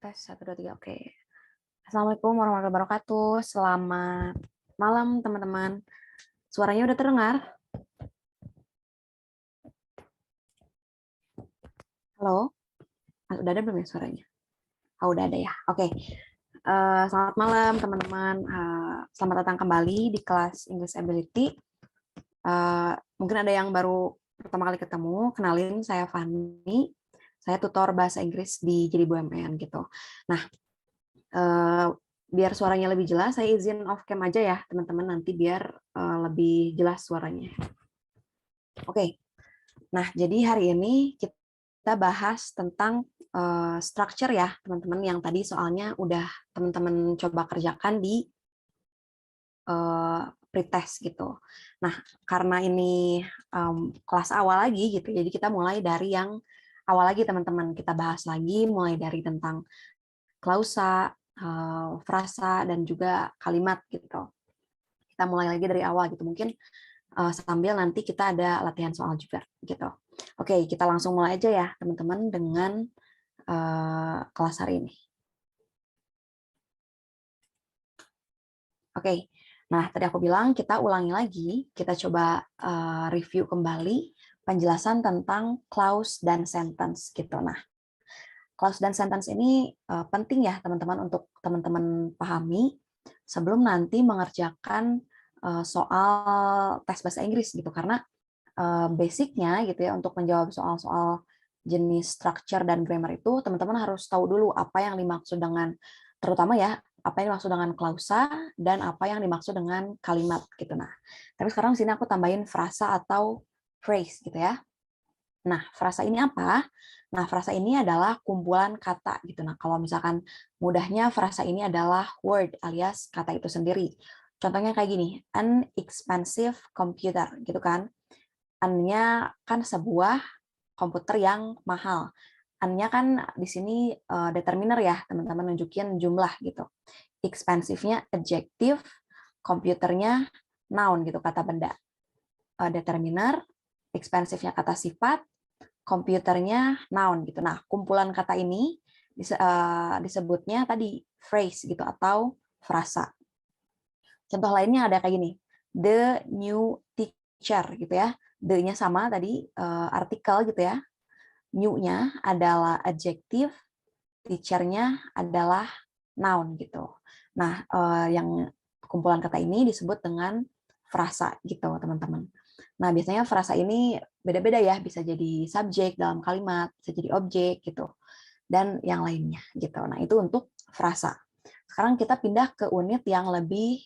Tes 1, 2, 3, oke. Assalamualaikum warahmatullahi wabarakatuh. Selamat malam, teman-teman. Suaranya udah terdengar? Halo? Udah ada belum ya suaranya? Oh, udah ada ya. Oke. Selamat malam, teman-teman. Selamat datang kembali di kelas English Ability. Mungkin ada yang baru pertama kali ketemu. Kenalin, saya Fani. Saya tutor bahasa Inggris di Jadi BUMN gitu. Nah, biar suaranya lebih jelas, saya izin off cam aja ya, teman-teman, nanti biar lebih jelas suaranya. Oke, nah jadi hari ini kita bahas tentang structure ya, teman-teman, yang tadi soalnya udah teman-teman coba kerjakan di pretest gitu. Nah, karena ini kelas awal lagi gitu, jadi kita mulai dari yang awal lagi, teman-teman. Kita bahas lagi mulai dari tentang klausa, frasa, dan juga kalimat gitu. Kita mulai lagi dari awal gitu, mungkin sambil nanti kita ada latihan soal juga gitu. Oke, kita langsung mulai aja ya teman-teman dengan kelas hari ini. Oke, nah tadi aku bilang kita ulangi lagi, kita coba review kembali penjelasan tentang clause dan sentence gitu. Nah, clause dan sentence ini penting ya teman-teman untuk teman-teman pahami sebelum nanti mengerjakan soal tes bahasa Inggris gitu, karena basicnya gitu ya, untuk menjawab soal-soal jenis structure dan grammar itu teman-teman harus tahu dulu apa yang dimaksud dengan, terutama ya, apa yang dimaksud dengan klausa dan apa yang dimaksud dengan kalimat gitu. Nah, tapi sekarang di sini aku tambahin frasa atau phrase gitu ya. Nah, frasa ini apa? Nah, frasa ini adalah kumpulan kata gitu. Nah, kalau misalkan mudahnya frasa ini adalah word alias kata itu sendiri. Contohnya kayak gini, an expensive computer gitu kan. An-nya kan sebuah komputer yang mahal. An-nya kan di sini determiner ya, teman-teman nunjukin jumlah gitu. Expensive-nya adjective, komputernya noun gitu, kata benda. Determiner, expensive-nya kata sifat, komputernya noun gitu. Nah, kumpulan kata ini disebutnya tadi phrase gitu atau frasa. Contoh lainnya ada kayak gini, the new teacher gitu ya. The-nya sama tadi artikel gitu ya. New-nya adalah adjective, teacher-nya adalah noun gitu. Nah, yang kumpulan kata ini disebut dengan frasa gitu, teman-teman. Nah, biasanya frasa ini beda-beda ya, bisa jadi subjek dalam kalimat, bisa jadi objek gitu, dan yang lainnya gitu. Nah, itu untuk frasa. Sekarang kita pindah ke unit yang lebih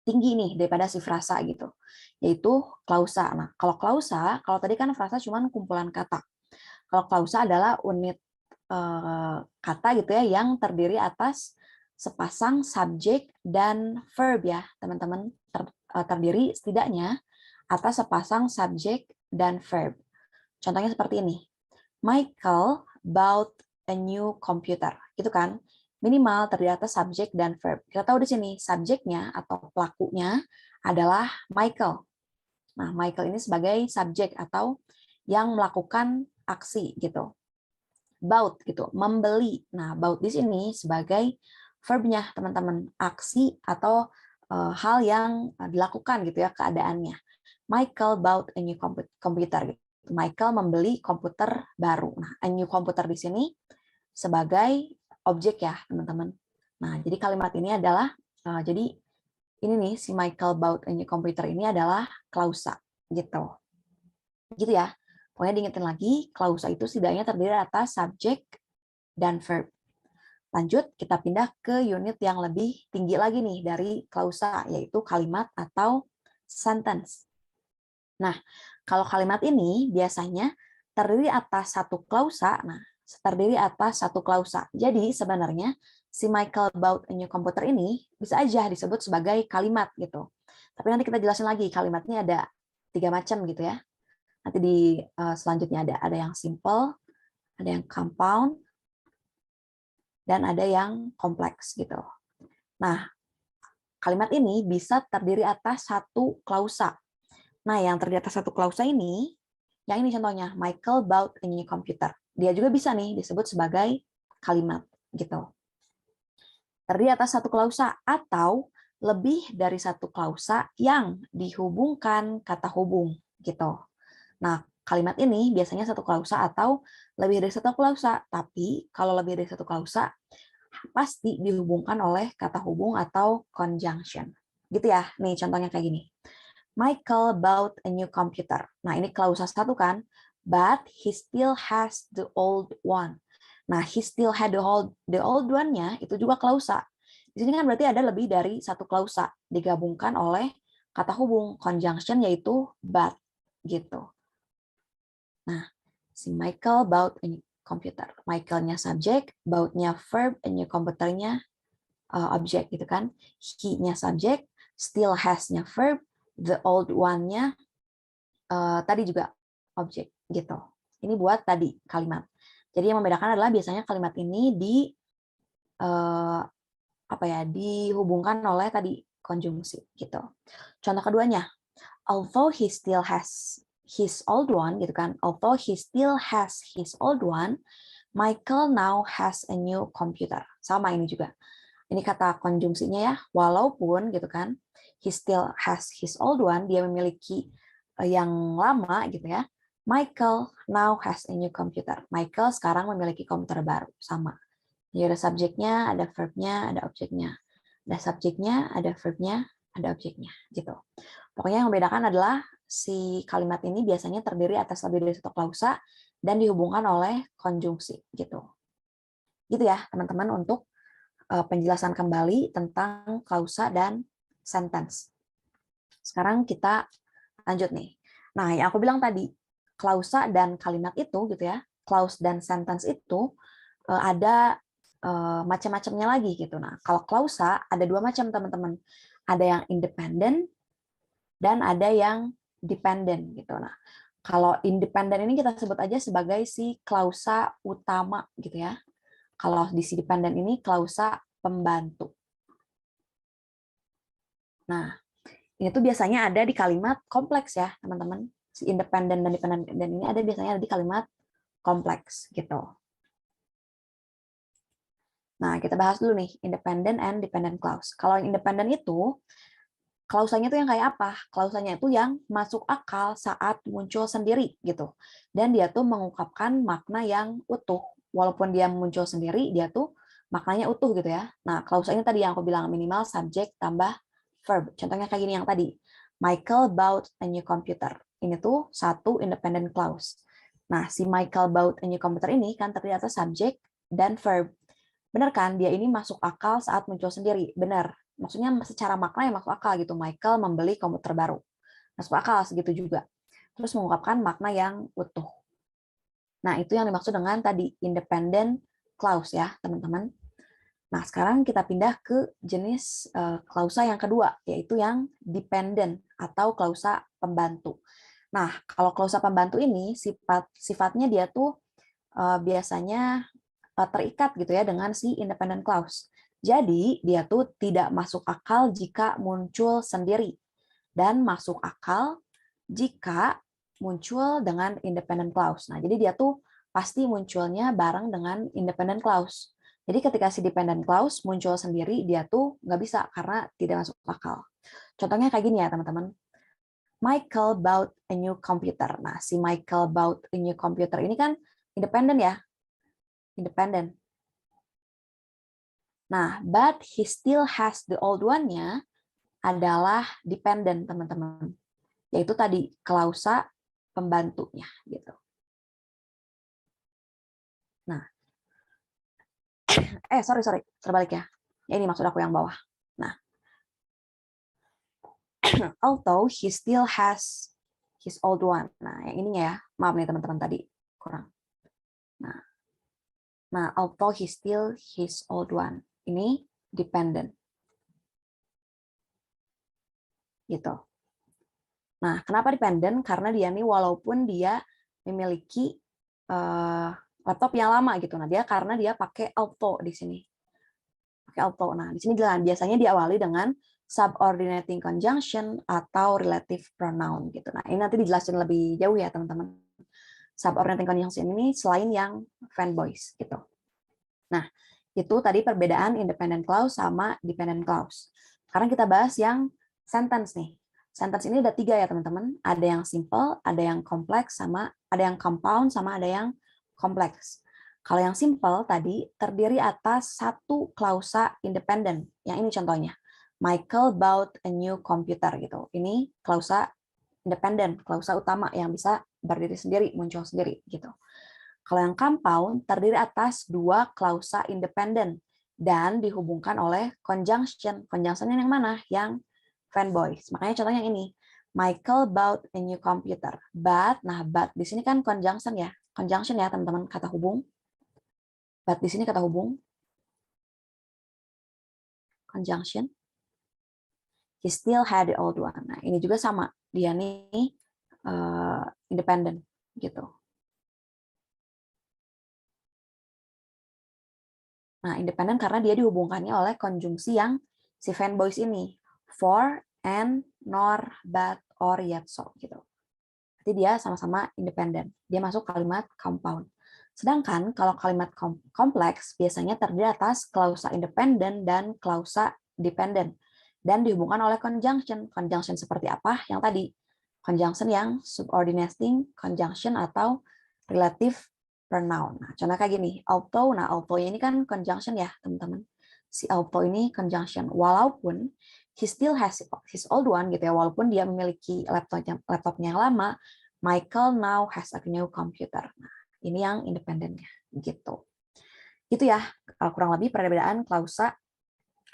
tinggi nih daripada si frasa gitu, yaitu klausa. Nah, kalau klausa, kalau tadi kan frasa cuma kumpulan kata. Kalau klausa adalah unit kata gitu ya yang terdiri atas sepasang subjek dan verb ya, teman-teman. Terdiri setidaknya atas sepasang subjek dan verb. Contohnya seperti ini. Michael bought a new computer. Gitu kan? Minimal terdiri atas subjek dan verb. Kita tahu di sini subjeknya atau pelakunya adalah Michael. Nah, Michael ini sebagai subjek atau yang melakukan aksi gitu. Bought gitu, membeli. Nah, bought di sini sebagai verbnya, teman-teman. Aksi atau hal yang dilakukan gitu ya, keadaannya. Michael bought a new computer. Michael membeli komputer baru. Nah, a new computer di sini sebagai objek ya, teman-teman. Nah, jadi kalimat ini adalah jadi ini nih si Michael bought a new computer ini adalah klausa gitu. Gitu ya. Pokoknya diingetin lagi, klausa itu setidaknya terdiri atas subjek dan verb. Lanjut, kita pindah ke unit yang lebih tinggi lagi nih dari klausa, yaitu kalimat atau sentence. Nah, kalau kalimat ini biasanya terdiri atas satu klausa. Nah, terdiri atas satu klausa. Jadi sebenarnya si Michael bought a new computer ini bisa aja disebut sebagai kalimat gitu. Tapi nanti kita jelasin lagi kalimatnya ada 3 macam gitu ya. Nanti di selanjutnya ada yang simple, ada yang compound, dan ada yang kompleks gitu. Nah, kalimat ini bisa terdiri atas satu klausa. Nah, yang terdiri atas satu klausa ini, yang ini contohnya, Michael bought a new computer. Dia juga bisa nih disebut sebagai kalimat gitu. Terdiri atas satu klausa atau lebih dari satu klausa yang dihubungkan kata hubung gitu. Nah, kalimat ini biasanya satu klausa atau lebih dari satu klausa, tapi kalau lebih dari satu klausa pasti dihubungkan oleh kata hubung atau conjunction. Gitu ya. Nih contohnya kayak gini. Michael bought a new computer. Nah, ini klausa satu kan, but he still has the old one. Nah, he still had the old one-nya itu juga klausa. Di sini kan berarti ada lebih dari satu klausa digabungkan oleh kata hubung conjunction yaitu but gitu. Nah, si Michael bought a new computer. Michael-nya subjek, bought-nya verb, a new computer-nya objek gitu kan. He-nya subjek, still has-nya verb, the old one-nya tadi juga objek gitu. Ini buat tadi kalimat. Jadi yang membedakan adalah biasanya kalimat ini dihubungkan oleh tadi konjungsi gitu. Contoh keduanya, although he still has his old one gitu kan. Although he still has his old one, Michael now has a new computer. Sama ini juga. Ini kata konjungsinya ya, walaupun gitu kan, he still has his old one, dia memiliki yang lama gitu ya. Michael now has a new computer. Michael sekarang memiliki komputer baru, sama. Jadi ada subjeknya, ada verbnya, ada objeknya. Ada subjeknya, ada verbnya, ada objeknya gitu. Pokoknya yang membedakan adalah si kalimat ini biasanya terdiri atas lebih dari satu klausa dan dihubungkan oleh konjungsi gitu. Gitu ya, teman-teman, untuk penjelasan kembali tentang klausa dan sentence. Sekarang kita lanjut nih. Nah, yang aku bilang tadi, klausa dan kalimat itu gitu ya, clause dan sentence itu ada macam-macamnya lagi gitu. Nah, kalau klausa ada dua macam, teman-teman. Ada yang independen dan ada yang dependent gitu. Nah, kalau independen ini kita sebut aja sebagai si klausa utama gitu ya. Kalau di si dependent ini klausa pembantu. Nah, ini tuh biasanya ada di kalimat kompleks ya, teman-teman. Si independen dan dependent ini ada biasanya ada di kalimat kompleks gitu. Nah, kita bahas dulu nih, independent and dependent clause. Kalau yang independent itu, klausanya itu yang kayak apa? Klausanya itu yang masuk akal saat muncul sendiri gitu. Dan dia tuh mengungkapkan makna yang utuh. Walaupun dia muncul sendiri, dia tuh maknanya utuh gitu ya. Nah, klausa ini tadi yang aku bilang minimal subjek tambah verb. Contohnya kayak gini yang tadi. Michael bought a new computer. Ini tuh satu independent clause. Nah, si Michael bought a new computer ini kan terdiri atas subjek dan verb. Benar kan? Dia ini masuk akal saat muncul sendiri. Benar. Maksudnya secara makna yang masuk akal gitu. Michael membeli komputer baru. Masuk akal segitu juga. Terus mengungkapkan makna yang utuh. Nah, itu yang dimaksud dengan tadi independent clause ya, teman-teman. Nah, sekarang kita pindah ke jenis klausa yang kedua, yaitu yang dependent atau klausa pembantu. Nah, kalau klausa pembantu ini sifatnya dia tuh biasanya terikat gitu ya dengan si independent clause. Jadi, dia tuh tidak masuk akal jika muncul sendiri dan masuk akal jika muncul dengan independent clause. Nah, jadi dia tuh pasti munculnya bareng dengan independent clause. Jadi ketika si dependent clause muncul sendiri, dia tuh nggak bisa karena tidak masuk akal. Contohnya kayak gini ya, teman-teman. Michael bought a new computer. Nah, si Michael bought a new computer ini kan independent ya, independent. Nah, but he still has the old one-nya adalah dependent, teman-teman. Yaitu tadi klausa pembantunya gitu. Nah, sorry, terbalik ya. Ya ini maksud aku yang bawah. Nah, although he still has his old one. Nah, yang ininya ya. Maaf nih teman-teman tadi kurang. Nah, although he still his old one. Ini dependent. Gitu. Nah, kenapa dependent? Karena dia nih walaupun dia memiliki laptop yang lama gitu. Nah, karena dia pakai auto di sini. Pakai auto. Nah, di sini biasanya diawali dengan subordinating conjunction atau relative pronoun gitu. Nah, ini nanti dijelasin lebih jauh ya, teman-teman. Subordinating conjunction ini selain yang fanboys gitu. Nah, itu tadi perbedaan independent clause sama dependent clause. Sekarang kita bahas yang sentence nih. Sentence ini ada 3 ya, teman-teman. Ada yang simple, ada yang kompleks, sama ada yang compound, sama ada yang kompleks. Kalau yang simple tadi terdiri atas satu klausa independent. Yang ini contohnya. Michael bought a new computer gitu. Ini klausa independent, klausa utama yang bisa berdiri sendiri, muncul sendiri gitu. Kalau yang compound terdiri atas dua klausa independen dan dihubungkan oleh conjunction. Conjunction yang mana? Yang fanboys. Makanya contohnya yang ini. Michael bought a new computer. But, nah but di sini kan conjunction ya. Conjunction ya teman-teman, kata hubung. But di sini kata hubung. Conjunction. He still had the old one. Nah ini juga sama. Dia nih independen gitu. Nah, independen karena dia dihubungkannya oleh konjungsi yang si fanboys ini. For, and, nor, but, or, yet, so. Gitu. Jadi dia sama-sama independen. Dia masuk kalimat compound. Sedangkan kalau kalimat kompleks biasanya terdiri atas klausa independen dan klausa dependent. Dan dihubungkan oleh conjunction. Conjunction seperti apa? Yang tadi. Conjunction yang subordinating conjunction atau relative pronoun. Nah, contoh kayak gini, although. Nah, although ini kan conjunction ya, teman-teman. Si although ini conjunction. Walaupun he still has his old one gitu ya, walaupun dia memiliki laptopnya yang lama, Michael now has a new computer. Nah, ini yang independennya gitu. Gitu ya, kurang lebih perbedaan klausa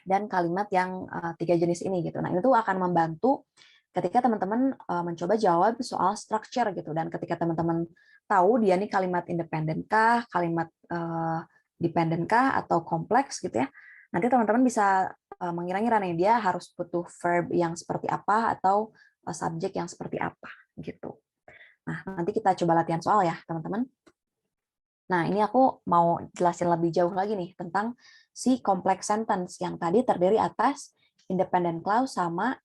dan kalimat yang 3 jenis ini gitu. Nah, ini tuh akan membantu ketika teman-teman mencoba jawab soal structure gitu, dan ketika teman-teman tahu dia nih kalimat independen kah, kalimat dependent kah, atau kompleks gitu ya, nanti teman-teman bisa mengira-ngira nih dia harus butuh verb yang seperti apa atau subjek yang seperti apa gitu. Nah, nanti kita coba latihan soal ya, teman-teman. Nah, ini aku mau jelasin lebih jauh lagi nih tentang si complex sentence yang tadi terdiri atas independent clause sama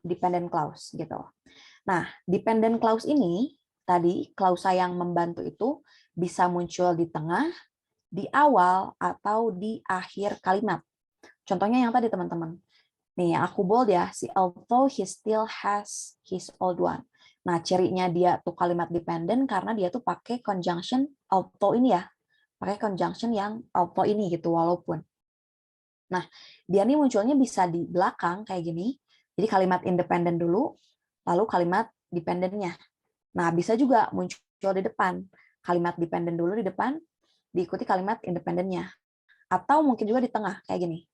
dependent clause gitu. Nah, dependent clause ini tadi klausa yang membantu itu bisa muncul di tengah, di awal, atau di akhir kalimat. Contohnya yang tadi teman-teman. Nih, yang aku bold ya, si although he still has his old one. Nah, cirinya dia tuh kalimat dependent karena dia tuh pakai conjunction although ini ya. Pakai conjunction yang although ini gitu, walaupun. Nah, dia nih munculnya bisa di belakang kayak gini. Jadi kalimat independent dulu, lalu kalimat dependentnya. Nah, bisa juga muncul di depan. Kalimat dependent dulu di depan, diikuti kalimat independentnya. Atau mungkin juga di tengah, kayak gini.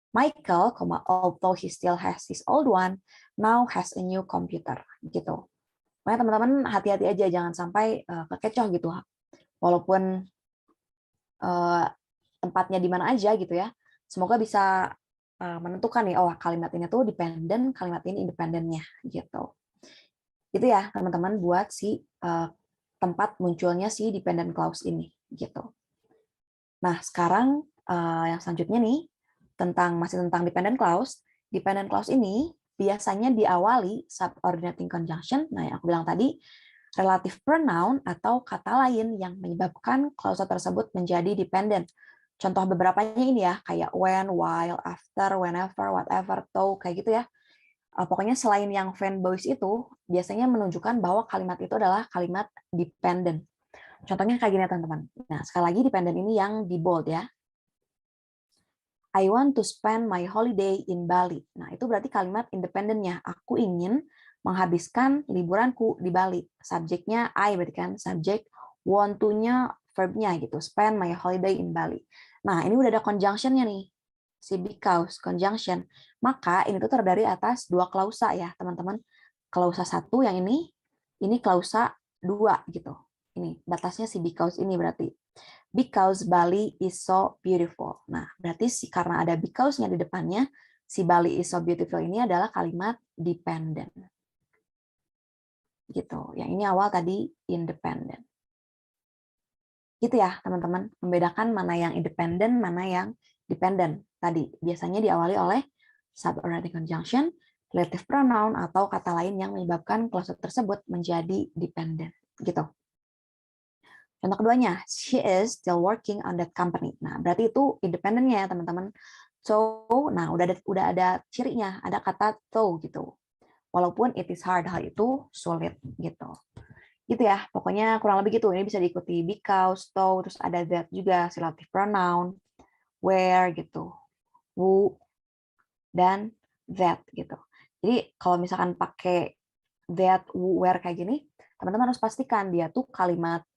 Michael, although he still has his old one, now has a new computer. Gitu. Makanya teman-teman hati-hati aja, jangan sampai kekecoh gitu. Walaupun tempatnya di mana aja gitu ya. Semoga bisa menentukan nih, oh kalimat ini tuh dependent, kalimat ini independennya gitu. Itu ya teman-teman buat si tempat munculnya si dependent clause ini gitu. Nah, sekarang yang selanjutnya nih masih tentang dependent clause. Dependent clause ini biasanya diawali subordinating conjunction. Nah, yang aku bilang tadi, relative pronoun atau kata lain yang menyebabkan klausa tersebut menjadi dependent. Contoh beberapanya ini ya, kayak when, while, after, whenever, whatever, though, kayak gitu ya. Pokoknya selain yang fanboys itu, biasanya menunjukkan bahwa kalimat itu adalah kalimat dependent. Contohnya kayak gini teman-teman. Nah, sekali lagi dependent ini yang di bold ya. I want to spend my holiday in Bali. Nah, itu berarti kalimat independennya. Aku ingin menghabiskan liburanku di Bali. Subjeknya I berarti kan subjek, want to-nya verbnya gitu. Spend my holiday in Bali. Nah, ini udah ada conjunction-nya nih. Si because, conjunction. Maka ini tuh terdiri atas dua klausa ya, teman-teman. Klausa satu yang ini klausa dua gitu. Ini batasnya si because ini berarti. Because Bali is so beautiful. Nah, berarti karena ada because-nya di depannya, si Bali is so beautiful ini adalah kalimat dependent. Gitu. Yang ini awal tadi independent. Gitu ya, teman-teman. Membedakan mana yang independent, mana yang dependent. Tadi biasanya diawali oleh subordinating conjunction, relative pronoun, atau kata lain yang menyebabkan clause tersebut menjadi dependent. Gitu. Contoh keduanya, she is still working on that company. Nah, berarti itu independennya ya, teman-teman. So, nah udah ada cirinya, ada kata so gitu. Walaupun it is hard, hal itu sulit gitu. Gitu ya, pokoknya kurang lebih gitu. Ini bisa diikuti because, so, terus ada that juga, relative pronoun, where gitu, who, dan that gitu. Jadi kalau misalkan pakai that, who, where kayak gini, teman-teman harus pastikan dia tuh kalimat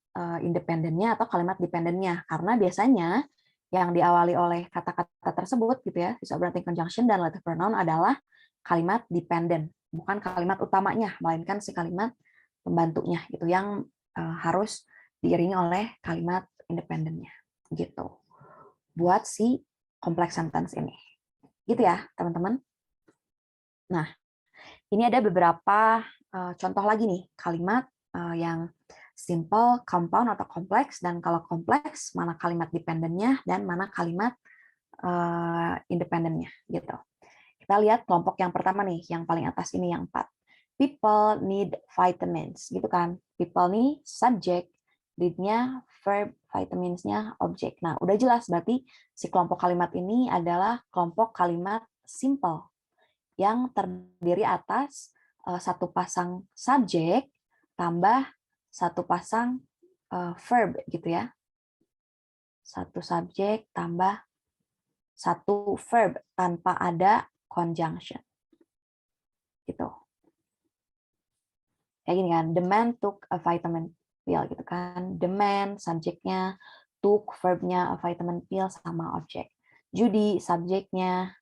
independennya atau kalimat dependennya, karena biasanya yang diawali oleh kata-kata tersebut gitu ya, subordinating conjunction dan relative pronoun adalah kalimat dependent, bukan kalimat utamanya, melainkan si kalimat pembantunya gitu yang harus diiringi oleh kalimat independennya gitu. Buat si complex sentence ini. Gitu ya, teman-teman. Nah, ini ada beberapa contoh lagi nih kalimat yang simple, compound, atau kompleks. Dan kalau kompleks, mana kalimat dependentnya dan mana kalimat independennya. Gitu. Kita lihat kelompok yang pertama nih, yang paling atas ini yang 4. People need vitamins. Gitu kan. People nih subjek, need-nya verb, vitaminsnya objek. Nah, udah jelas berarti si kelompok kalimat ini adalah kelompok kalimat simple yang terdiri atas satu pasang subjek tambah satu pasang verb gitu ya. Satu subjek tambah satu verb tanpa ada conjunction. Gitu. Kayak gini kan, the man took a vitamin pill gitu kan. The man subjeknya, took verbnya a vitamin pill sama objek. Judy subjeknya,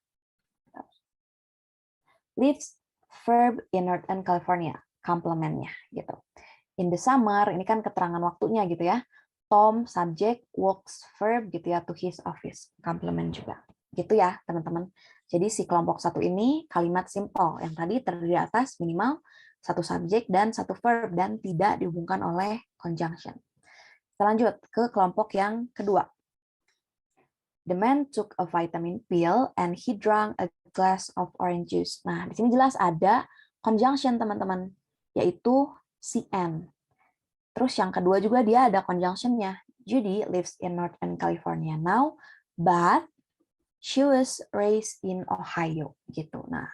lives verb in Northern California, complementnya gitu. In the summer, ini kan keterangan waktunya gitu ya. Tom subject, walks verb gitu ya, to his office, complement juga. Gitu ya teman-teman. Jadi si kelompok satu ini kalimat simple yang tadi terdiri atas minimal satu subjek dan satu verb dan tidak dihubungkan oleh conjunction. Kita lanjut ke kelompok yang kedua. The man took a vitamin pill and he drank a glass of orange juice. Nah, di sini jelas ada conjunction teman-teman, yaitu si and. Terus yang kedua juga dia ada conjunction-nya. Judy lives in Northern California now, but she was raised in Ohio. Gitu. Nah,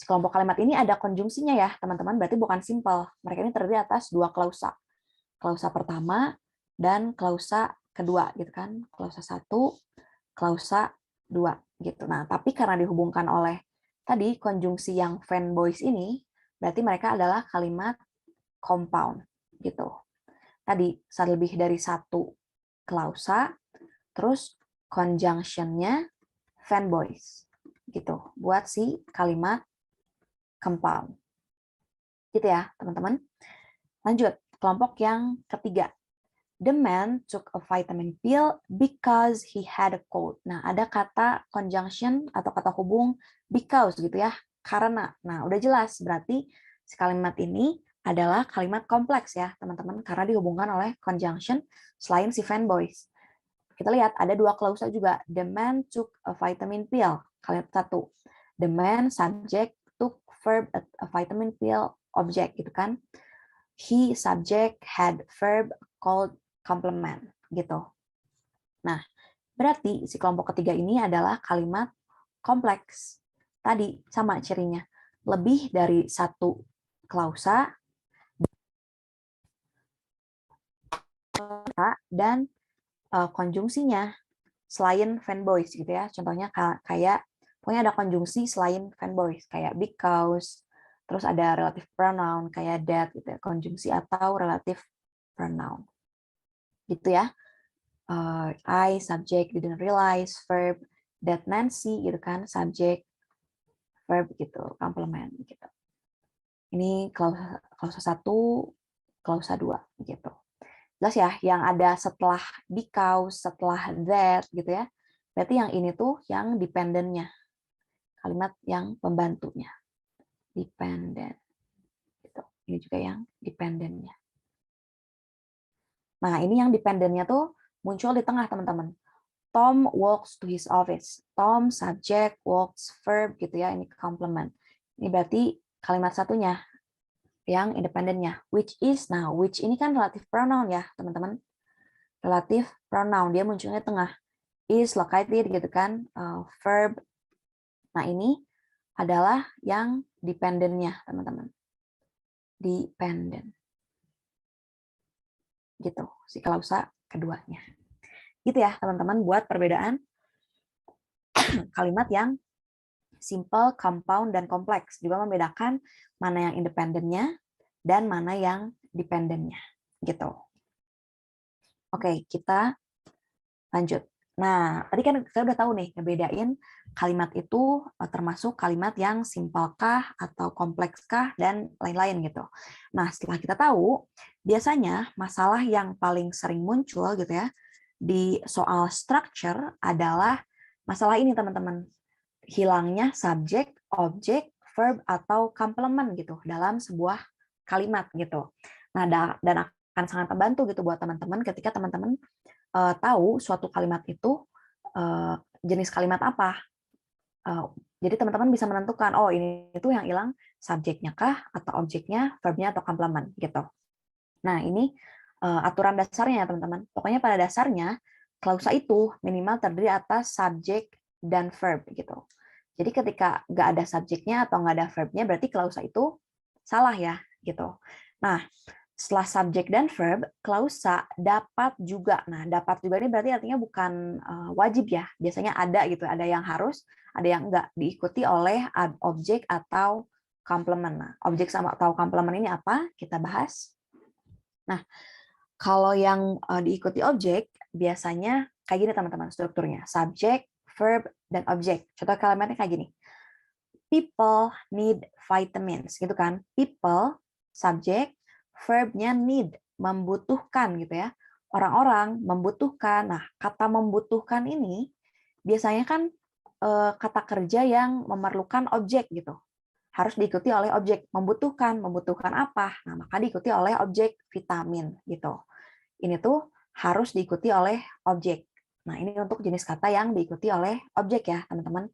kelompok kalimat ini ada konjungsinya ya, teman-teman. Berarti bukan simple. Mereka ini terdiri atas dua klausa. Klausa pertama dan klausa kedua, gitu kan. Klausa 1, klausa 2, gitu. Nah, tapi karena dihubungkan oleh tadi konjungsi yang fanboys ini, berarti mereka adalah kalimat compound, gitu. Tadi lebih dari satu klausa, terus conjunction-nya fanboys, gitu. Buat si kalimat compound. Gitu ya, teman-teman. Lanjut, kelompok yang ketiga. The man took a vitamin pill because he had a cold. Nah, ada kata conjunction atau kata hubung because gitu ya, karena. Nah, udah jelas berarti si kalimat ini adalah kalimat kompleks ya, teman-teman, karena dihubungkan oleh conjunction selain si fanboys. Kita lihat ada dua klausa juga. The man took a vitamin pill. Kalimat satu. The man subject took verb a vitamin pill object gitu kan. He subject had verb called complement gitu. Nah, berarti si kelompok ketiga ini adalah kalimat kompleks. Tadi sama cirinya. Lebih dari satu klausa dan konjungsinya selain fanboys gitu ya. Contohnya kayak pokoknya ada konjungsi selain fanboys kayak because, terus ada relative pronoun kayak that gitu ya, konjungsi atau relative pronoun. Gitu ya. I subject didn't realize, verb that Nancy gitu kan, subject verb gitu, complement gitu. Ini klausa 1, klausa 2 gitu. Jelas ya, yang ada setelah because, setelah that gitu ya. Berarti yang ini tuh yang dependent-nya. Kalimat yang pembantunya. Dependent. Gitu. Ini juga yang dependent-nya. Nah, ini yang dependent-nya tuh muncul di tengah, teman-teman. Tom walks to his office. Tom subject, walks verb gitu ya, ini complement. Ini berarti kalimat satunya yang independennya, which is. Nah, which ini kan relative pronoun ya, teman-teman. Relative pronoun, dia munculnya tengah. Is located gitu kan, verb. Nah, ini adalah yang dependentnya, teman-teman. Dependent. Gitu, si klausa keduanya. Gitu ya, teman-teman, buat perbedaan kalimat yang simple, compound, dan kompleks. Juga membedakan mana yang independennya dan mana yang dependentnya. Gitu. Oke, kita lanjut. Nah, tadi kan kita udah tahu nih, ngebedain kalimat itu termasuk kalimat yang simpelkah atau komplekskah dan lain-lain gitu. Nah, setelah kita tahu, biasanya masalah yang paling sering muncul gitu ya di soal structure adalah masalah ini, teman-teman. Hilangnya subjek, objek, verb atau complement gitu dalam sebuah kalimat gitu. Nah, dan akan sangat membantu gitu buat teman-teman ketika teman-teman tahu suatu kalimat itu jenis kalimat apa. Jadi teman-teman bisa menentukan, oh ini itu yang hilang subjeknya kah, atau objeknya, verbnya, atau complement gitu. Nah, ini aturan dasarnya ya teman-teman. Pokoknya pada dasarnya klausa itu minimal terdiri atas subjek dan verb gitu. Jadi ketika nggak ada subjeknya atau nggak ada verbnya, berarti klausa itu salah ya gitu. Nah, Setelah subjek dan verb, klausa dapat juga. Nah, dapat juga ini berarti artinya bukan wajib ya. Biasanya ada gitu, ada yang harus, ada yang enggak, diikuti oleh objek atau komplement. Nah, objek sama atau komplement ini apa? Kita bahas. Nah, kalau yang diikuti objek, biasanya kayak gini teman-teman strukturnya. Subjek, verb, dan objek. Contoh kalimatnya kayak gini. People need vitamins, gitu kan. People, subjek, verbnya need, membutuhkan gitu ya. Orang-orang membutuhkan. Nah, kata membutuhkan ini biasanya kan kata kerja yang memerlukan objek gitu. Harus diikuti oleh objek. Membutuhkan, membutuhkan apa? Nah, maka diikuti oleh objek vitamin gitu. Ini tuh harus diikuti oleh objek. Nah, ini untuk jenis kata yang diikuti oleh objek ya, teman-teman.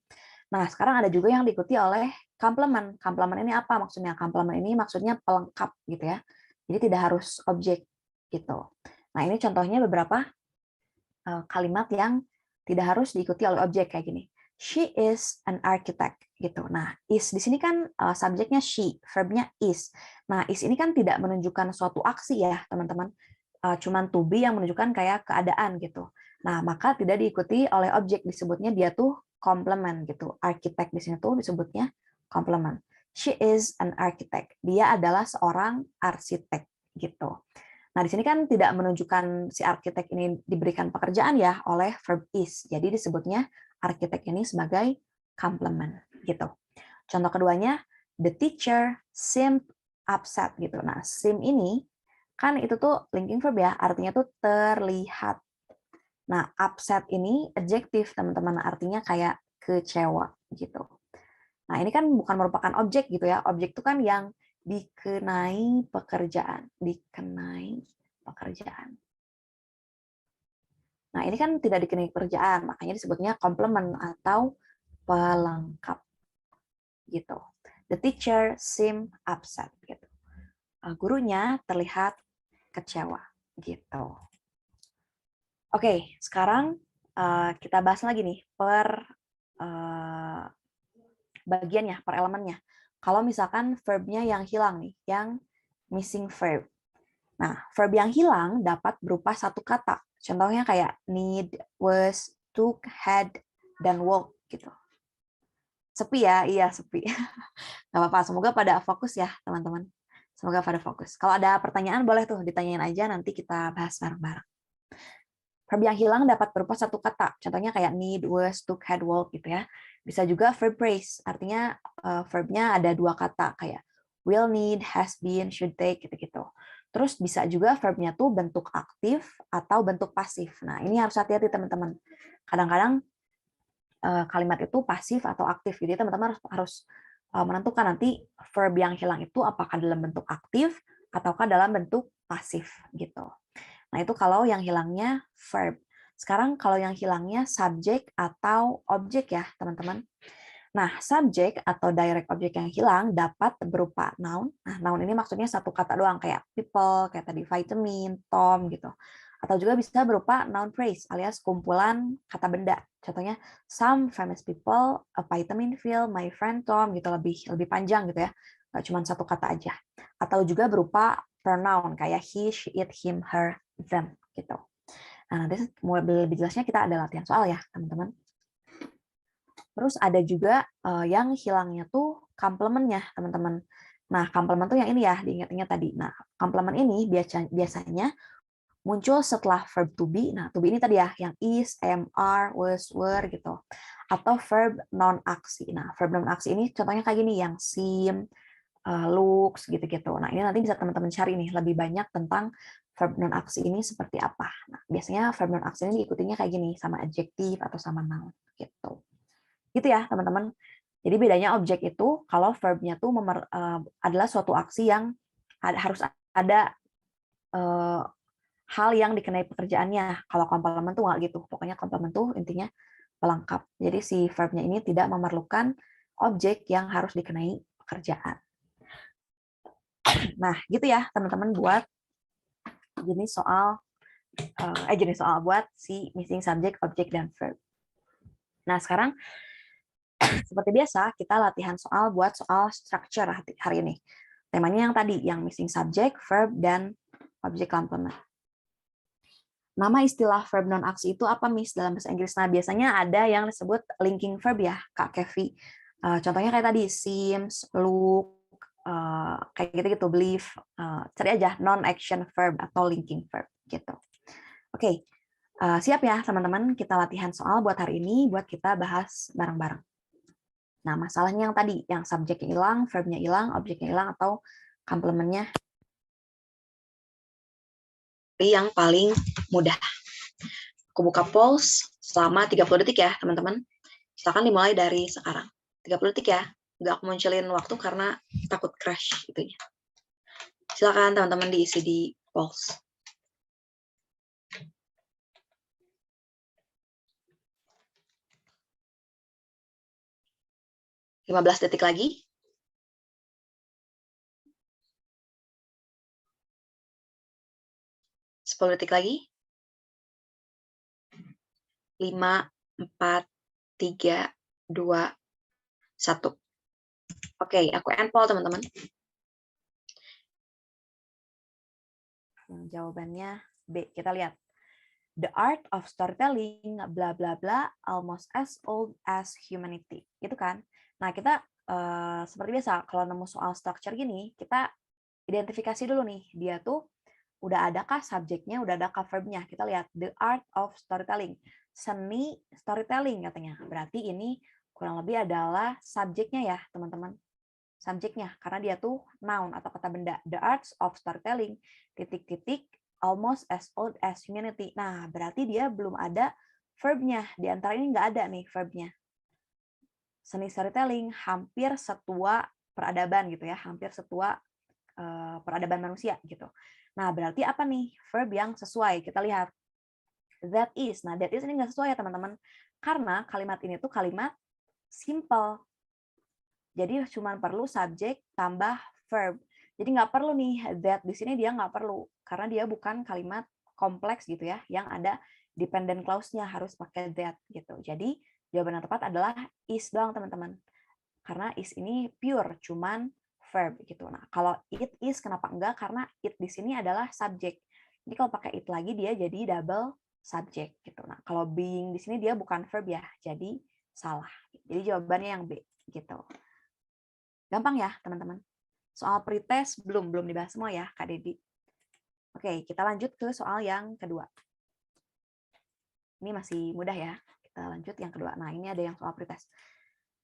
Nah, sekarang ada juga yang diikuti oleh komplement. Komplement ini apa maksudnya? Komplement ini maksudnya pelengkap gitu ya. Jadi tidak harus objek gitu. Nah, ini contohnya beberapa kalimat yang tidak harus diikuti oleh objek kayak gini. She is an architect gitu. Nah, is di sini kan subjeknya she, verbnya is. Nah, is ini kan tidak menunjukkan suatu aksi ya, teman-teman. Cuman to be yang menunjukkan kayak keadaan gitu. Nah, maka tidak diikuti oleh objek, disebutnya dia tuh complement gitu. Architect di sini tuh disebutnya complement. She is an architect. Dia adalah seorang arsitek gitu. Nah, di sini kan tidak menunjukkan si arsitek ini diberikan pekerjaan ya oleh verb is. Jadi disebutnya arsitek ini sebagai complement gitu. Contoh keduanya, the teacher seemed upset gitu. Nah, seem ini kan itu tuh linking verb ya, artinya tuh terlihat. Nah, upset ini adjektif, teman-teman, artinya kayak kecewa gitu. Nah, ini kan bukan merupakan objek gitu ya. Objek itu kan yang dikenai pekerjaan, dikenai pekerjaan. Nah, ini kan tidak dikenai pekerjaan, makanya disebutnya komplement atau pelengkap gitu. The teacher seemed upset gitu. Gurunya terlihat kecewa gitu. Oke, sekarang kita bahas lagi nih per bagiannya, per elemennya. Kalau misalkan verbnya yang hilang nih, yang missing verb. Nah, verb yang hilang dapat berupa satu kata. Contohnya kayak need, was, took, had, dan walk gitu. Sepi ya, iya sepi. Gak apa-apa, semoga pada fokus ya teman-teman. Semoga pada fokus. Kalau ada pertanyaan boleh tuh ditanyain aja, nanti kita bahas bareng-bareng. Verb yang hilang dapat berupa satu kata. Contohnya kayak need, was, took, had, walk gitu ya. Bisa juga verb phrase, artinya verbnya ada dua kata kayak will, need, has been, should take gitu-gitu. Terus bisa juga verbnya tuh bentuk aktif atau bentuk pasif. Nah, ini harus hati-hati teman-teman. Kadang-kadang kalimat itu pasif atau aktif. Jadi teman-teman harus menentukan nanti verb yang hilang itu apakah dalam bentuk aktif ataukah dalam bentuk pasif gitu. Nah, itu kalau yang hilangnya verb. Sekarang kalau yang hilangnya subjek atau objek ya, teman-teman. Nah, subjek atau direct object yang hilang dapat berupa noun. Nah, noun ini maksudnya satu kata doang, kayak people, kayak tadi vitamin, Tom, gitu. Atau juga bisa berupa noun phrase, alias kumpulan kata benda. Contohnya, some famous people, a vitamin Phil, my friend Tom, gitu, lebih panjang gitu ya. Nggak cuma satu kata aja. Atau juga berupa pronoun, kayak he, she, it, him, her, them, gitu. Nah, nanti mulai lebih jelasnya kita ada latihan soal ya, teman-teman. Terus ada juga yang hilangnya tuh komplemennya, teman-teman. Nah, komplement tuh yang ini ya, diingat-ingat tadi. Nah, komplement ini biasanya muncul setelah verb to be. Nah, to be ini tadi ya, yang is, am, are, was, were gitu. Atau verb non aksi. Nah, verb non aksi ini contohnya kayak gini, yang seem, looks gitu-gitu. Nah, ini nanti bisa teman-teman cari nih lebih banyak tentang verb non aksi ini seperti apa. Nah, biasanya verb non aksi ini diikutinya kayak gini, sama adjektif atau sama noun gitu. Gitu ya, teman-teman. Jadi bedanya objek itu kalau verbnya tuh adalah suatu aksi yang harus ada hal yang dikenai pekerjaannya. Kalau komplement tuh nggak gitu. Pokoknya komplement tuh intinya pelengkap. Jadi si verbnya ini tidak memerlukan objek yang harus dikenai pekerjaan. Nah, gitu ya, teman-teman, buat jenis soal buat si missing subject, object, dan verb. Nah, sekarang seperti biasa, kita latihan soal buat soal structure hari ini. temanya yang tadi, yang missing subject, verb, dan object complement. Nama istilah verb non-aksi itu apa, Miss, dalam bahasa Inggris? Nah, biasanya ada yang disebut linking verb ya, Kak Kevi. Contohnya kayak tadi, seems, look, kayak gitu-gitu, believe. Cari aja non-action verb atau linking verb gitu. Oke, siap ya teman-teman, kita latihan soal buat hari ini, buat kita bahas bareng-bareng. Nah, masalahnya yang tadi, yang subjeknya hilang, verbnya hilang, objeknya hilang, atau komplementnya yang paling mudah. Aku buka polls selama 30 detik ya, teman-teman. Silakan dimulai dari sekarang. 30 detik ya. Nggak aku munculin waktu karena takut crash itunya. Silakan teman-teman diisi di polls. 15 detik lagi. 10 detik lagi. 5, 4, 3, 2, 1. Oke, aku end poll teman-teman. Yang jawabannya B. Kita lihat. The art of storytelling, bla bla bla, almost as old as humanity. Gitu kan? Nah, kita seperti biasa, kalau nemu soal structure gini, kita identifikasi dulu nih, dia tuh udah adakah subjeknya, udah adakah verbnya. Kita lihat, the art of storytelling. Seni storytelling katanya. Berarti ini kurang lebih adalah subjeknya ya, teman-teman. Subjeknya, karena dia tuh noun atau kata benda. The arts of storytelling, titik-titik, almost as old as humanity. Nah, berarti dia belum ada verbnya. Di antara ini nggak ada nih verbnya. Seni storytelling hampir setua peradaban gitu ya, hampir setua peradaban manusia gitu. Nah, berarti apa nih verb yang sesuai? Kita lihat. That is. Nah, that is ini nggak sesuai ya teman-teman. Karena kalimat ini tuh kalimat simple. Jadi cuma perlu subjek tambah verb. Jadi nggak perlu nih that di sini, dia nggak perlu karena dia bukan kalimat kompleks gitu ya yang ada dependent clause-nya harus pakai that gitu. Jadi jawaban yang tepat adalah is doang teman-teman. Karena is ini pure cuman verb gitu. Nah, kalau it is kenapa enggak? Karena it di sini adalah subjek. Jadi kalau pakai it lagi dia jadi double subject gitu. Nah, kalau being di sini dia bukan verb ya. Jadi salah. Jadi jawabannya yang B gitu. Gampang ya, teman-teman. Soal pretest belum dibahas semua ya, Kak Dedi. Oke, kita lanjut ke soal yang kedua. Ini masih mudah ya. Kita lanjut yang kedua. Nah, ini ada yang soal pretest.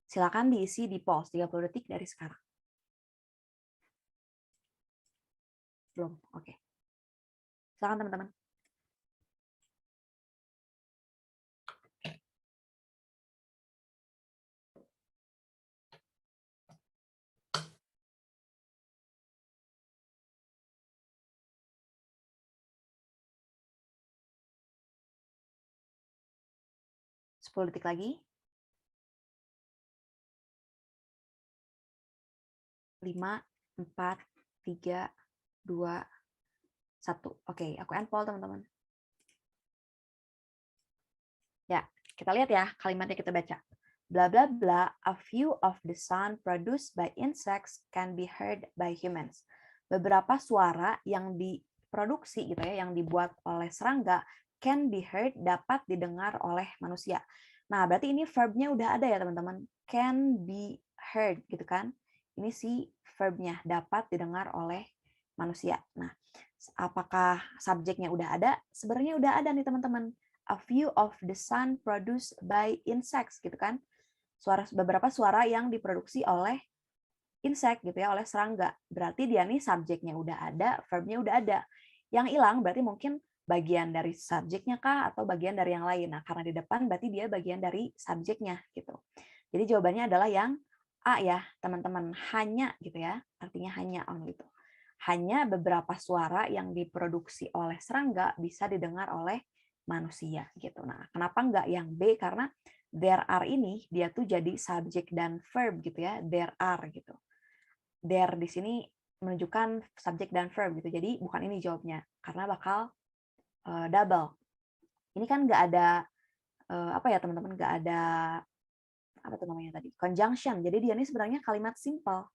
Silakan diisi di pause 30 detik dari sekarang. Belum, oke. Silakan teman-teman. Sepuluh detik lagi. 5, 4, 3, 2, 1. Oke, aku end poll teman-teman. Ya, kita lihat ya kalimatnya kita baca. Bla bla bla, a few of the sound produced by insects can be heard by humans. Beberapa suara yang diproduksi gitu ya, yang dibuat oleh serangga can be heard, dapat didengar oleh manusia. Nah, berarti ini verbnya udah ada ya teman-teman. Can be heard gitu kan. Ini si verbnya, dapat didengar oleh manusia. Nah, apakah subjeknya udah ada? Sebenarnya udah ada nih teman-teman. A few of the sound produced by insects gitu kan. Beberapa suara yang diproduksi oleh insect gitu ya, oleh serangga. Berarti dia nih subjeknya udah ada, verbnya udah ada. Yang hilang berarti mungkin bagian dari subjeknya kah atau bagian dari yang lain. Nah, karena di depan berarti dia bagian dari subjeknya gitu. Jadi jawabannya adalah yang A ya, teman-teman. Hanya gitu ya. Artinya hanya gitu. Hanya beberapa suara yang diproduksi oleh serangga bisa didengar oleh manusia gitu. Nah, kenapa enggak yang B? Karena there are ini dia tuh jadi subjek dan verb gitu ya. There are gitu. There di sini menunjukkan subjek dan verb gitu. Jadi bukan ini jawabnya karena bakal double. Ini kan enggak ada apa ya teman-teman? Enggak ada apa tuh namanya tadi? Conjunction. Jadi dia ini sebenarnya kalimat simple.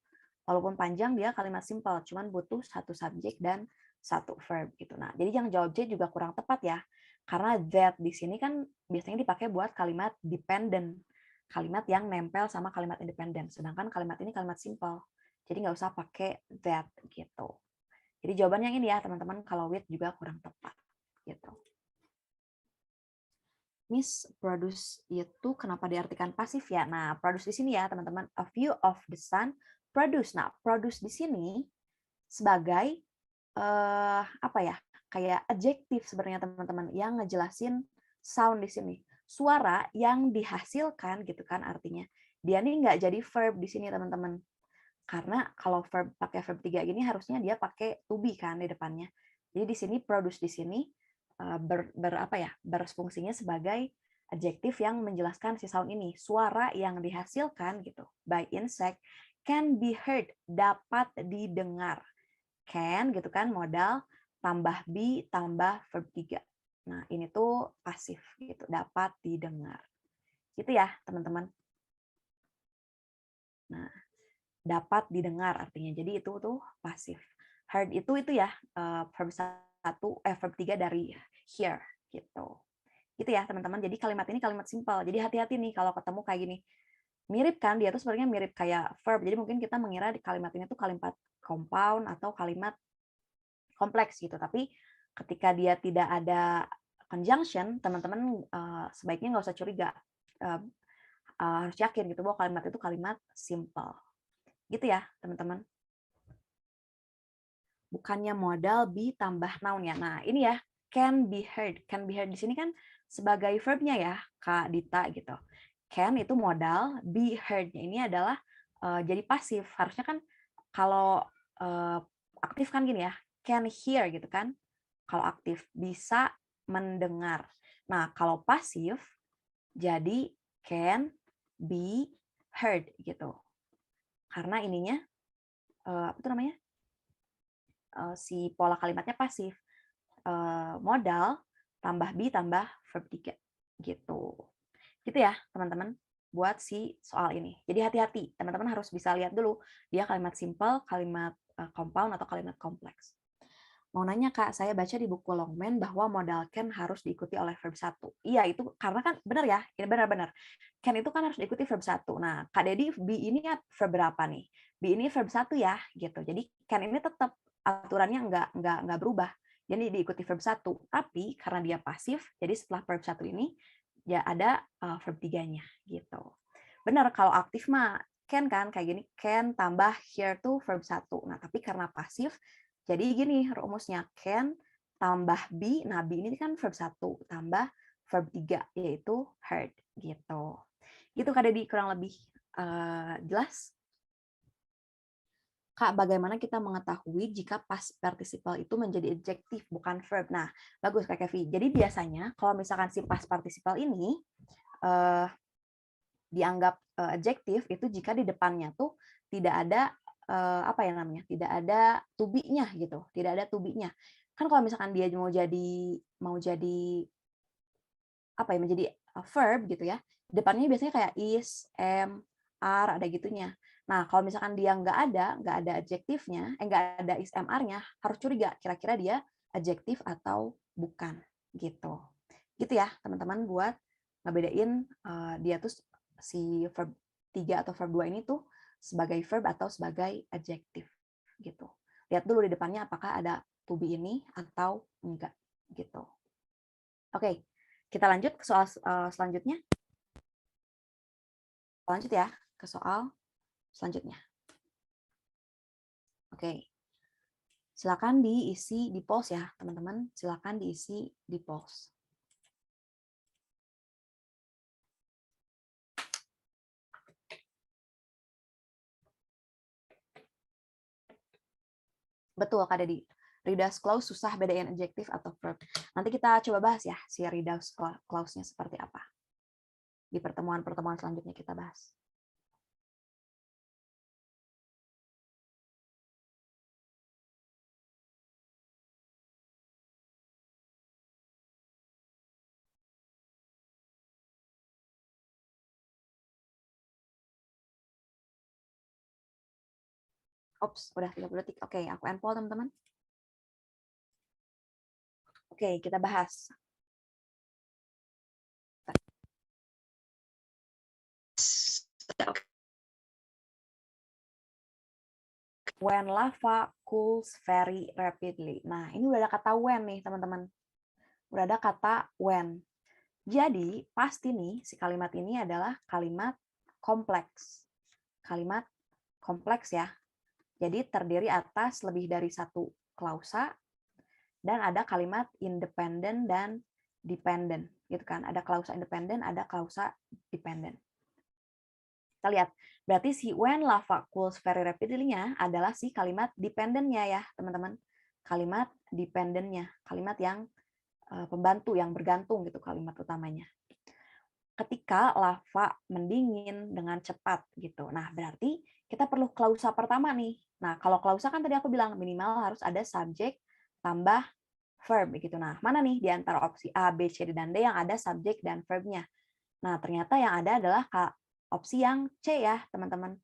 Walaupun panjang dia kalimat simple, cuman butuh satu subjek dan satu verb gitu. Nah, jadi yang jawab C juga kurang tepat ya. Karena that di sini kan biasanya dipakai buat kalimat dependent, kalimat yang nempel sama kalimat independent. Sedangkan kalimat ini kalimat simple. Jadi nggak usah pakai that gitu. Jadi jawabannya yang ini ya, teman-teman. Kalau with juga kurang tepat gitu. Miss, produce itu kenapa diartikan pasif ya? Nah, produce di sini ya, teman-teman. A view of the sun produce. Nah, produce di sini sebagai apa ya? Kayak adjektif sebenarnya teman-teman yang ngejelasin sound di sini. Suara yang dihasilkan gitu kan artinya. Dia nih nggak jadi verb di sini teman-teman. Karena kalau verb pakai verb 3 gini harusnya dia pakai to be kan di depannya. Jadi di sini produce di sini berfungsinya sebagai adjektif yang menjelaskan si sound ini. Suara yang dihasilkan gitu by insect can be heard, dapat didengar. Can gitu kan modal tambah be tambah verb 3. Nah, ini tuh pasif gitu, dapat didengar. Gitu ya, teman-teman. Nah, dapat didengar artinya. Jadi itu tuh pasif. Heard itu ya verb 3 dari hear gitu. Gitu ya, teman-teman. Jadi kalimat ini kalimat simpel. Jadi hati-hati nih kalau ketemu kayak gini. Mirip kan, dia tuh sebenarnya mirip kayak verb. Jadi mungkin kita mengira di kalimat ini tuh kalimat compound atau kalimat kompleks gitu. Tapi ketika dia tidak ada conjunction, teman-teman sebaiknya nggak usah curiga. Harus yakin gitu bahwa kalimat itu kalimat simple. Gitu ya, teman-teman. Bukannya modal be tambah noun ya. Nah, ini ya, can be heard. Can be heard di sini kan sebagai verbnya ya, Kak Dita gitu. Can itu modal, be heard-nya ini adalah jadi pasif. Harusnya kan kalau aktif kan gini ya, can hear gitu kan. Kalau aktif bisa mendengar. Nah, kalau pasif jadi can be heard gitu. Karena ininya apa itu namanya? Si pola kalimatnya pasif. Modal tambah be tambah verb 3 gitu. Gitu ya, teman-teman, buat si soal ini. Jadi hati-hati, teman-teman harus bisa lihat dulu dia kalimat simple, kalimat compound atau kalimat kompleks. Mau nanya Kak, saya baca di buku Longman bahwa modal can harus diikuti oleh verb 1. Iya, itu karena kan benar ya, ini benar-benar. Can itu kan harus diikuti verb 1. Nah, Kak Dedi, be ini verb berapa nih? Be ini verb 1 ya, gitu. Jadi can ini tetap aturannya nggak berubah. Jadi diikuti verb 1. Tapi karena dia pasif, jadi setelah verb 1 ini ya ada verb 3-nya gitu. Benar kalau aktif mah can kan kayak gini, can tambah here tuh verb 1. Nah, tapi karena pasif jadi gini rumusnya, can tambah be, nah be ini kan verb 1 tambah verb 3 yaitu heard gitu. Gitu Kak Dedi kurang lebih jelas? Kak, bagaimana kita mengetahui jika past participle itu menjadi adjektif bukan verb? Nah, bagus Kak Kevi. Jadi biasanya kalau misalkan si past participle ini dianggap adjektif itu jika di depannya tuh tidak ada apa ya namanya? Tidak ada to be-nya gitu, tidak ada to be-nya. Kan kalau misalkan dia mau jadi apa ya, menjadi verb gitu ya, depannya biasanya kayak is, am, are, ada gitunya. Nah, kalau misalkan dia nggak ada adjektifnya, nggak ada is, am, are-nya, harus curiga kira-kira dia adjektif atau bukan gitu. Gitu ya, teman-teman, buat ngebedain dia tuh si verb 3 atau verb 2 ini tuh sebagai verb atau sebagai adjektif gitu. Lihat dulu di depannya apakah ada to be ini atau enggak gitu. Oke, kita lanjut ke soal selanjutnya. Lanjut ya ke soal selanjutnya. Oke. Silakan diisi di polls ya, teman-teman. Silakan diisi di polls. Betul, Kak Dedi. Reduce clause susah bedain adjektif atau verb. Nanti kita coba bahas ya si reduce clause-nya seperti apa. Di pertemuan-pertemuan selanjutnya kita bahas. Ops, udah 30 detik. Oke, aku end poll teman-teman. Oke, kita bahas. When lava cools very rapidly. Nah, ini udah ada kata when nih, teman-teman. Udah ada kata when. Jadi, pasti nih, si kalimat ini adalah kalimat kompleks. Kalimat kompleks ya. Jadi, terdiri atas lebih dari satu klausa, dan ada kalimat independent dan dependent. Gitu kan. Ada klausa independent, ada klausa dependent. Kita lihat, berarti si when lava cools very rapidly-nya adalah si kalimat dependent-nya ya, teman-teman. Kalimat dependent-nya, kalimat yang pembantu, yang bergantung gitu kalimat utamanya. Ketika lava mendingin dengan cepat gitu. Nah, berarti kita perlu klausa pertama nih. Nah, kalau klausa kan tadi aku bilang minimal harus ada subjek tambah verb gitu. Nah, mana nih di antara opsi A, B, C, D, dan D yang ada subjek dan verb-nya? Nah, ternyata yang ada adalah opsi yang C ya, teman-teman.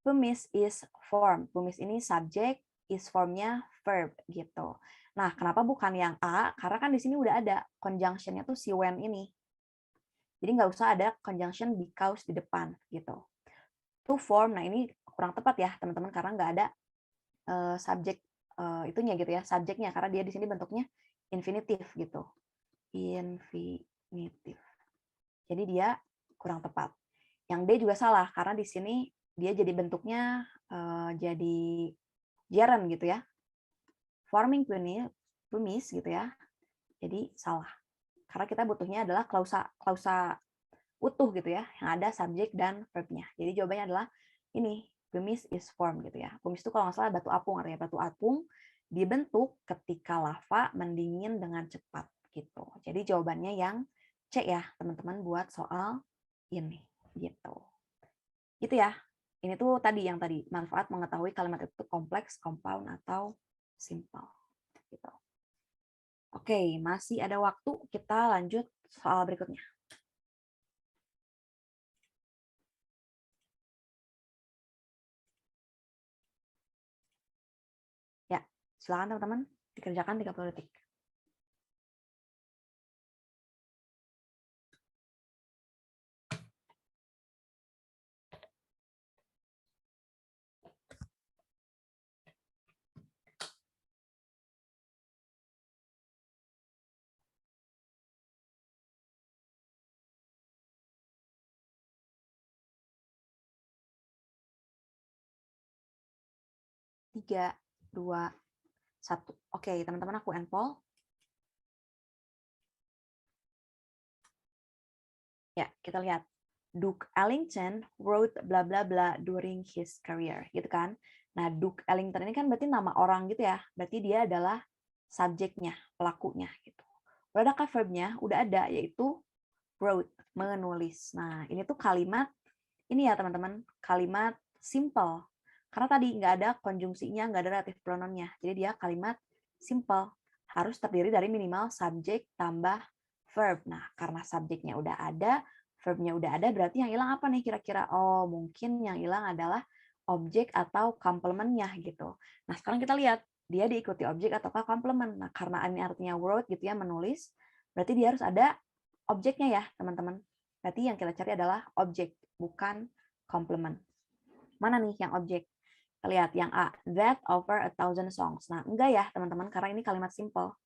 Pumice is form. Pumice ini subjek, is formnya verb gitu. Nah, kenapa bukan yang A? Karena kan di sini udah ada conjunction-nya tuh si when ini. Jadi nggak usah ada conjunction because di depan gitu. To form, nah ini kurang tepat ya teman-teman karena nggak ada subjek itunya gitu ya, subjeknya karena dia di sini bentuknya infinitif gitu. Infinitif. Jadi dia kurang tepat. Yang D juga salah karena di sini dia jadi bentuknya jadi gerund gitu ya. Forming premise gitu ya. Jadi salah. Karena kita butuhnya adalah klausa utuh gitu ya, yang ada subjek dan verb-nya. Jadi jawabannya adalah ini, premise is form gitu ya. Premise itu kalau nggak salah batu apung, artinya batu apung dibentuk ketika lava mendingin dengan cepat gitu. Jadi jawabannya yang C ya, teman-teman buat soal ini gitu. Itu ya. Ini tuh tadi yang tadi manfaat mengetahui kalimat itu kompleks, compound atau simple gitu. Oke, masih ada waktu, kita lanjut soal berikutnya. Ya, silakan teman-teman dikerjakan 30 detik. Tiga, dua, satu. Oke, teman-teman aku end poll. Ya, kita lihat. Duke Ellington wrote bla bla bla during his career, gitu kan. Nah, Duke Ellington ini kan berarti nama orang gitu ya. Berarti dia adalah subjeknya, pelakunya gitu. Udah ada verb-nya? Udah ada, yaitu wrote, menulis. Nah, ini tuh kalimat, ini ya teman-teman, kalimat simple. Karena tadi nggak ada konjungsinya, nggak ada relative pronoun-nya. Jadi dia kalimat simple. Harus terdiri dari minimal subjek tambah verb. Nah, karena subjeknya udah ada, verb-nya udah ada, berarti yang hilang apa nih kira-kira? Oh, mungkin yang hilang adalah objek atau complement-nya gitu. Nah, sekarang kita lihat, dia diikuti objek ataukah complement. Nah, karena ini artinya wrote gitu ya, menulis, berarti dia harus ada objeknya ya, teman-teman. Berarti yang kita cari adalah objek, bukan complement. Mana nih yang objek? Kita lihat yang A, that over 1,000 songs. Nah, enggak ya, teman-teman, karena ini kalimat simple.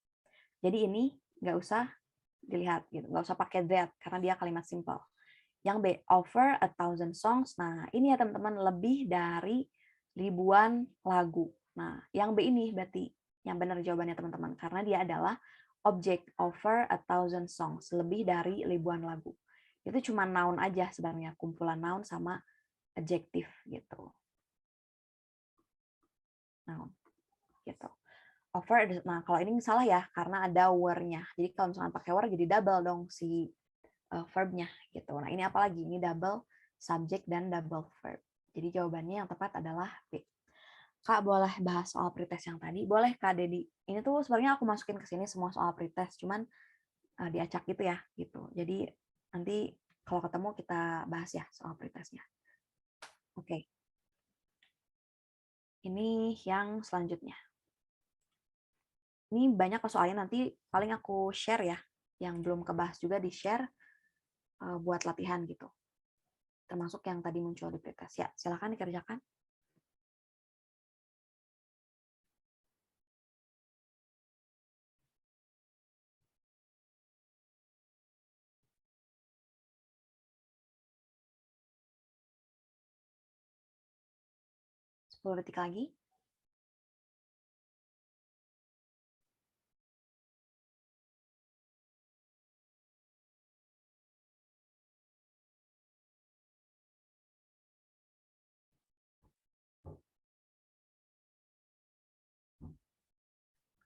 Jadi ini nggak usah dilihat gitu, nggak usah pakai that karena dia kalimat simple. Yang B, over 1,000 songs. Nah, ini ya teman-teman, lebih dari ribuan lagu. Nah, yang B ini berarti yang benar jawabannya teman-teman, karena dia adalah objek over 1,000 songs, lebih dari ribuan lagu. Itu cuma noun aja sebenarnya, kumpulan noun sama adjektif gitu. Noun gitu. Over, nah kalau ini salah ya, karena ada were-nya. Jadi kalau misalkan pakai were jadi double dong si verb-nya gitu. Nah, ini apa lagi? Ini double subject dan double verb. Jadi jawabannya yang tepat adalah B. Kak, boleh bahas soal pretest yang tadi? Boleh, Kak Dedi. Ini tuh sebenarnya aku masukin ke sini semua soal pretest, cuman diacak gitu ya, gitu. Jadi nanti kalau ketemu kita bahas ya soal pretestnya. Oke. Ini yang selanjutnya. Ini banyak soalnya, nanti paling aku share ya, yang belum kebahas juga di-share buat latihan gitu. Termasuk yang tadi muncul di pretest. Ya, silakan dikerjakan. Sepuluh detik lagi.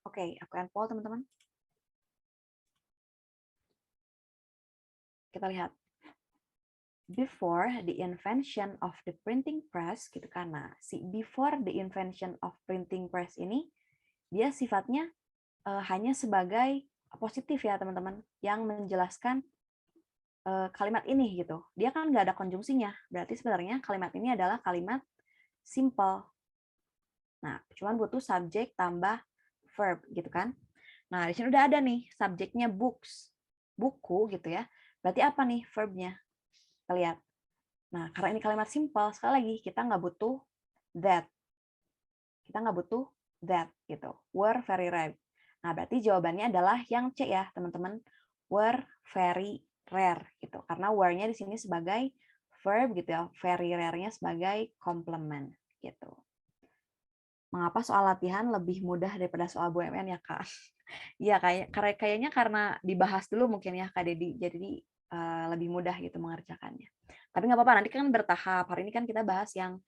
Oke, aku end poll teman-teman. Kita lihat. Before the invention of the printing press, gitu kan. Nah, si before the invention of printing press ini, dia sifatnya hanya sebagai positif ya teman-teman, yang menjelaskan kalimat ini gitu. Dia kan nggak ada konjungsinya, berarti sebenarnya kalimat ini adalah kalimat simple. Nah, cuman butuh subjek tambah verb gitu kan. Nah, di sini udah ada nih subjeknya books, buku gitu ya. Berarti apa nih verbnya? Kita lihat. Nah, karena ini kalimat simple, sekali lagi kita nggak butuh that. Kita nggak butuh that gitu. Were very rare. Nah, berarti jawabannya adalah yang C ya, teman-teman. Were very rare gitu. Karena were-nya di sini sebagai verb gitu ya. Very rare-nya sebagai complement gitu. Mengapa soal latihan lebih mudah daripada soal BUMN ya, Kak? Iya, kayaknya karena dibahas dulu mungkin ya, Kak Dedi. Jadi lebih mudah gitu mengerjakannya. Tapi nggak apa-apa, nanti kan bertahap. Hari ini kan kita bahas yang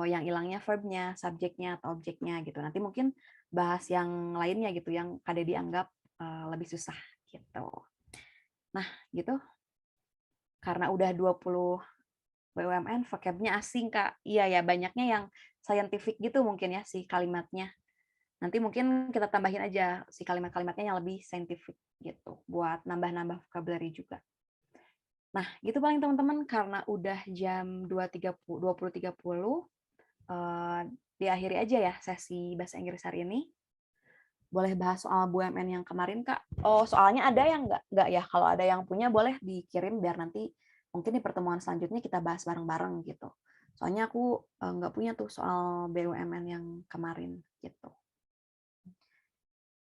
hilangnya verbnya, subjeknya atau objeknya gitu. Nanti mungkin bahas yang lainnya gitu, yang Kak Dedi anggap lebih susah gitu. Nah, gitu. Karena udah 20 BUMN, vocab-nya asing, Kak. Iya ya, banyaknya yang scientific gitu mungkin ya si kalimatnya. Nanti mungkin kita tambahin aja si kalimat-kalimatnya yang lebih scientific gitu, buat nambah-nambah vocabulary juga. Nah, gitu paling teman-teman, karena udah jam 20.30, diakhiri aja ya sesi bahasa Inggris hari ini. Boleh bahas soal BUMN yang kemarin, Kak? Oh, soalnya ada yang nggak ya? Kalau ada yang punya, boleh dikirim biar nanti mungkin di pertemuan selanjutnya kita bahas bareng-bareng gitu. Soalnya aku nggak punya tuh soal BUMN yang kemarin gitu.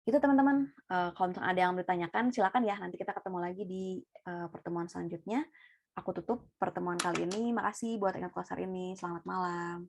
Itu teman-teman, kalau misalkan ada yang ditanyakan, silakan ya. Nanti kita ketemu lagi di pertemuan selanjutnya. Aku tutup pertemuan kali ini. Makasih buat ingat kelas hari ini. Selamat malam.